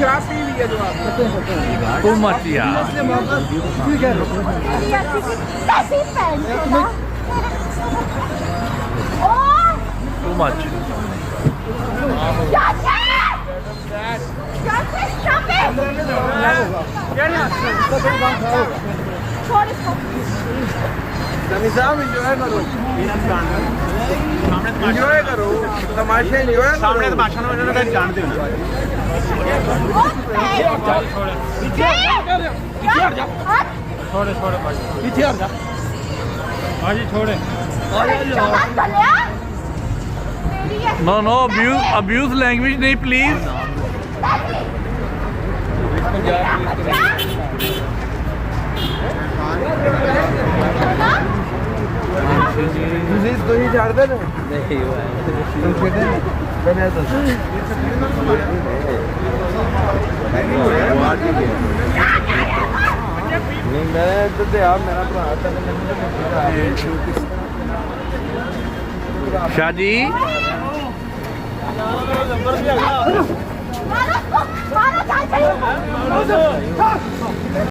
शराब पी ली है जो आप टू मच यार टू मच इंजॉय करो इंजॉय करो तमाशे इंजॉय सामने तमाशा ना जानते हो छोड़े छोड़े पीछे हट जा हाँ जी छोड़े नो नो अब्यूज लैंग्वेज नहीं प्लीज तो ही झाड़ दे नहीं मैं तो यार मेरा शादी मारो